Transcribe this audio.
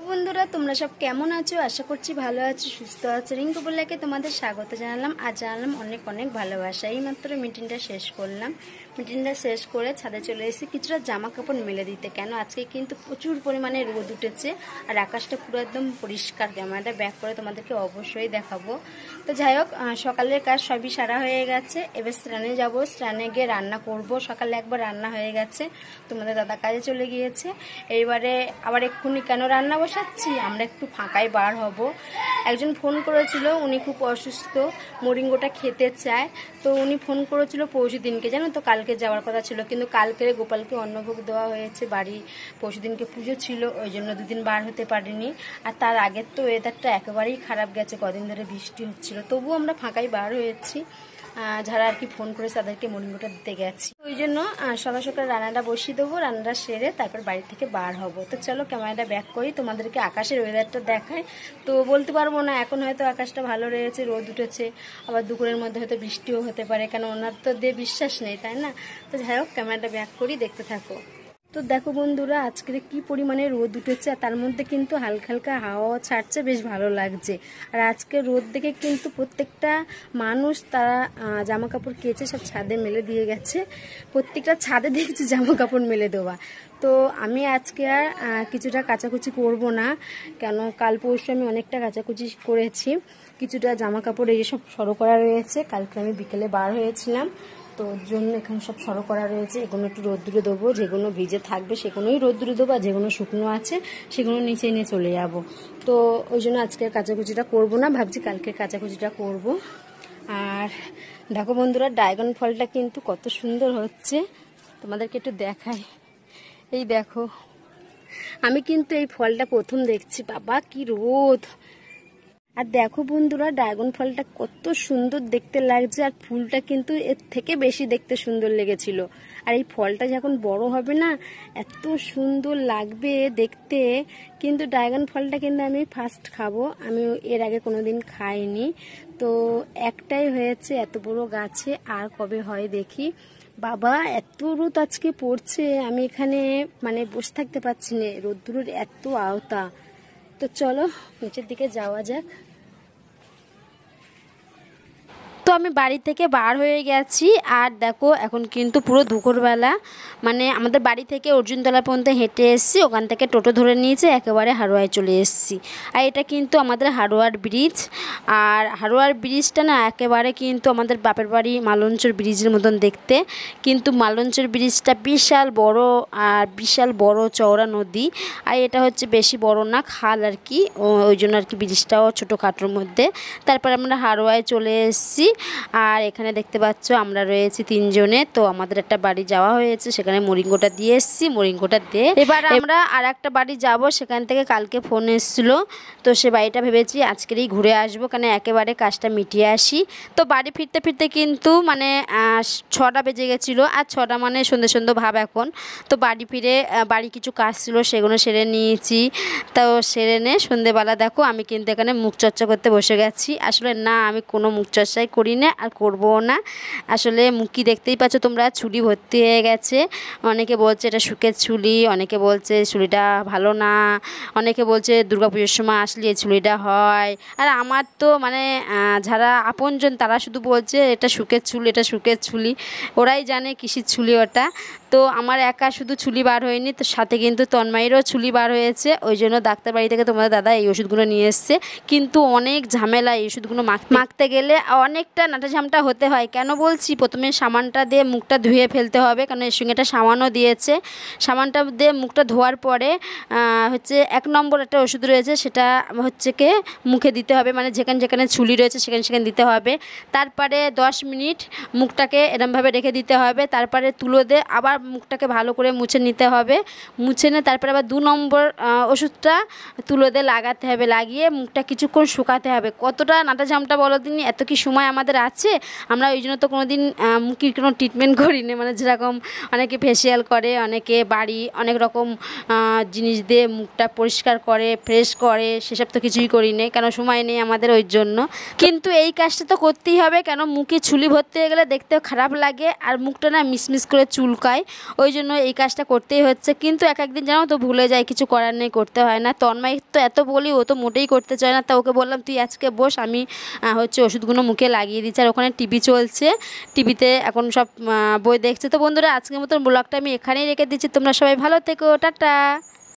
বন্ধুরা তোমরা সব কেমন আছো? আশা করছি ভালো আছো, সুস্থ আছো। রিঙ্কু বললাকে তোমাদের স্বাগত জানালাম আর জানালাম অনেক অনেক ভালোবাসা। এইমাত্র মিটিংটা শেষ করলাম। মিটিংটা শেষ করে ছাদে চলে এসেছি কিছুটা জামা কাপড় মেলে দিতে। কেন আজকে কিন্তু প্রচুর পরিমাণে রোদ উঠেছে আর আকাশটা পুরো একদম পরিষ্কার। ক্যামেরাটা ব্যাক করে তোমাদেরকে অবশ্যই দেখাবো। তো যাই হোক, সকালের কাজ সবই সারা হয়ে গেছে। এবার স্নানে যাব, স্নানে গিয়ে রান্না করব। সকালে একবার রান্না হয়ে গেছে, তোমাদের দাদা কাজে চলে গিয়েছে। এইবারে আবার এক্ষুনি কেন রান্না বসাচ্ছি, আমরা একটু ফাঁকায় বার হব। একজন ফোন করেছিল, উনি খুব অসুস্থ, মোরিঙ্গোটা খেতে চায়। তো উনি ফোন করেছিল পরশু দিনকে, জানো তো কালকে যাওয়ার কথা ছিল, কিন্তু কালকে গোপালকে অন্নভোগ দেওয়া হয়েছে বাড়ি। পরশু দিনকে পুজো ছিল, ওই জন্য দুদিন বার হতে পারিনি। আর তার আগের তো ওয়েদারটা একেবারেই খারাপ গেছে, কদিন ধরে বৃষ্টি হচ্ছিল। তবুও আমরা ফাঁকায় বার হয়েছি। যারা আর কি ফোন করেছে তাদেরকে মোরিঙ্গোটা দিতে গেছি। ওই জন্য সকাল সকাল রান্নাটা বসিয়ে দেবো, রান্নাটা সেরে তারপর বাড়ি থেকে বার হব। তো চলো ক্যামেরাটা ব্যাক করি, তোমাদেরকে আকাশের ওয়েদারটা দেখাই। তো বলতে পারবো না, এখন হয়তো আকাশটা ভালো রয়েছে, রোদ উঠেছে, আবার দুপুরের মধ্যে হয়তো বৃষ্টিও হতে পারে, কেন ওনার তো দিয়ে বিশ্বাস নেই, তাই না? তো যাই হোক, ক্যামেরাটা ব্যাক করি, দেখতে থাকো। তো দেখো বন্ধুরা, আজকের কি পরিমাণে রোদ উঠেছে আর তার মধ্যে কিন্তু হালকা হালকা হাওয়া ছাড়ছে, বেশ ভালো লাগছে। আর আজকে রোদ দেখে কিন্তু প্রত্যেকটা মানুষ তারা জামা কাপড় কেচে সব ছাদে মেলে দিয়ে গেছে। প্রত্যেকটা ছাদে দেখছি জামা কাপড় মেলে দেওয়া। তো আমি আজকে আর কিছুটা কাচাকুচি করব না, কেন কাল পরশু আমি অনেকটা কাচাকুচি করেছি। কিছুটা জামা কাপড় এই সব সরো করা রয়েছে, কালকে আমি বিকেলে বার হয়েছিলাম, তো ওর জন্য এখানে সব সরো করা রয়েছে। এগুলো একটু রোদ্দুরে দেবো, যেগুলো ভিজে থাকবে সেগুলোই রোদ্দুরে দেবো, আর যেগুলো শুকনো আছে সেগুলো নিচে নিয়ে চলে যাব। তো ওই জন্য আজকে কাচাকুচিটা করব না, ভাবছি কালকে কাচাকুচিটা করব। আর দেখো বন্ধুরা, ড্রাগন ফলটা কিন্তু কত সুন্দর হচ্ছে, তোমাদেরকে একটু দেখাই। এই দেখো, আমি কিন্তু এই ফলটা প্রথম দেখছি, বাবা কি রোদ। আর দেখো বন্ধুরা, ড্রাগন ফলটা কত সুন্দর দেখতে লাগছে, আর ফুলটা কিন্তু এর থেকে বেশি দেখতে সুন্দর লেগেছিল। আর এই ফলটা যখন বড় হবে না, এত সুন্দর লাগবে দেখতে। কিন্তু ড্রাগন ফলটা কিন্তু আমি ফার্স্ট খাবো, আমি এর আগে কোনোদিন খাইনি। তো একটাই হয়েছে এত বড় গাছে, আর কবে হয় দেখি। বাবা এত রোদ আজকে পড়ছে, আমি এখানে মানে বসে থাকতে পারছি না, রোদ্দুরের এত আওতা। তো চলো নিচের দিকে যাওয়া যাক। তো আমি বাড়ি থেকে বার হয়ে গেছি, আর দেখো এখন কিন্তু পুরো দুপুরবেলা, মানে আমাদের বাড়ি থেকে অর্জুনতলা পর্যন্ত হেঁটে এসেছি, ওখান থেকে টোটো ধরে নিয়েছে, একেবারে হারোয়ায় চলে এসেছি। আর এটা কিন্তু আমাদের হারোয়ার ব্রিজ, আর হারোয়ার ব্রিজটা না একেবারে কিন্তু আমাদের বাপের বাড়ি মালঞ্চর ব্রিজের মতন দেখতে। কিন্তু মালঞ্চর ব্রিজটা বিশাল বড়, আর বিশাল বড় চওড়া নদী। আর এটা হচ্ছে বেশি বড় না, খাল আর কি, ওই জন্য আর কি ব্রিজটাও ছোটোখাটোর মধ্যে। তারপর আমরা হারোয়ায় চলে এসেছি। আর এখানে দেখতে পাচ্ছ আমরা রয়েছি তিনজনে। তো আমাদের একটা বাড়ি যাওয়া হয়েছে, সেখানে মোরিঙ্গোটা দিয়ে এসেছি, মোরিঙ্গোটা দিয়ে এবার আমরা আর একটা বাড়ি যাব। সেখান থেকে কালকে ফোন এসেছিলো, তো সে বাড়িটা ভেবেছি আজকেরই ঘুরে আসবো, কেন একেবারে কাজটা মিটিয়ে আসি। তো বাড়ি ফিরতে ফিরতে কিন্তু মানে 6টা বেজে গেছিলো, আর 6টা মানে সন্ধ্যে সন্ধ্যে ভাব এখন। তো বাড়ি ফিরে বাড়ি কিছু কাজ ছিল, সেগুলো সেরে নিয়েছি। তো সেরে নে সন্ধ্যেবেলা দেখো আমি কিন্তু এখানে মুখ চর্চা করতে বসে গেছি। আসলে না, আমি কোনো মুখ চর্চাই করি না আর করবো না। আসলে মুখই দেখতেই পাচ্ছ তোমরা, চুলি ভর্তি হয়ে গেছে। অনেকে বলছে এটা সুখের চুলি, অনেকে বলছে চুলিটা ভালো না, অনেকে বলছে দুর্গাপুজোর সময় আসলে এই চুলিটা হয়। আর আমার তো মানে যারা আপনজন তারা শুধু বলছে এটা সুখের চুল, এটা সুখের চুলি, ওরাই জানে কিসির চুলি ওটা। তো আমার একা শুধু চুলি বার হয়নি, তো সাথে কিন্তু তন্ময়েরও চুলি বার হয়েছে। ওই জন্য ডাক্তার বাড়ি থেকে তোমাদের দাদা এই ওষুধগুলো নিয়ে এসছে। কিন্তু অনেক ঝামেলা, এই ওষুধগুলো মাখতে গেলে অনেকটা নাটাঝামটা হতে হয়। কেন বলছি, প্রথমে সাবানটা দিয়ে মুখটা ধুয়ে ফেলতে হবে, কারণ এর সঙ্গে একটা সাবানও দিয়েছে। সাবানটা দিয়ে মুখটা ধোয়ার পরে হচ্ছে 1 নম্বর একটা ওষুধ রয়েছে, সেটা হচ্ছে কি মুখে দিতে হবে, মানে যেখানে যেখানে চুলি রয়েছে সেখানে সেখানে দিতে হবে। তারপরে 10 মিনিট মুখটাকে এরমভাবে রেখে দিতে হবে। তারপরে তুলো দিয়ে আবার মুখটাকে ভালো করে মুছে নিতে হবে। মুছে নিয়ে তারপরে আবার 2 নম্বর ওষুধটা তুলো দিয়ে লাগাতে হবে, লাগিয়ে মুখটা কিছুক্ষণ শুকাতে হবে। কতটা নাটাঝামটা বলো দিনই, এত কি সময় আমাদের আছে? আমরা ওই জন্য তো কোনো দিন মুখের কোনো ট্রিটমেন্ট করি না, মানে যেরকম অনেকে ফেসিয়াল করে, অনেকে বাড়ি অনেক রকম জিনিস দিয়ে মুখটা পরিষ্কার করে, ফ্রেশ করে, সেসব তো কিছুই করি না, কেন সময় নেই আমাদের ওই জন্য। কিন্তু এই কাজটা তো করতেই হবে, কেন মুখে চুলি ভর্তি হয়ে গেলে দেখতেও খারাপ লাগে, আর মুখটা না মিসমিস করে চুলকায়। ওই জন্য এই কাজটা করতেই হচ্ছে। কিন্তু এক একদিন জানো তো ভুলে যাই, কিছু করার নেই, করতে হয় না। তন্ময় তো এত বলি, ও তো মোটেই করতে চায় না। তা ওকে বললাম তুই আজকে বস, আমি হচ্ছে ওষুধগুলো মুখে লাগিয়ে দিচ্ছি। আর ওখানে টিভি চলছে, টিভিতে এখন সব বই দেখছে। তো বন্ধুরা আজকের মতন ব্লগটা আমি এখানেই রেখে দিচ্ছি। তোমরা সবাই ভালো থেকো, টাটা।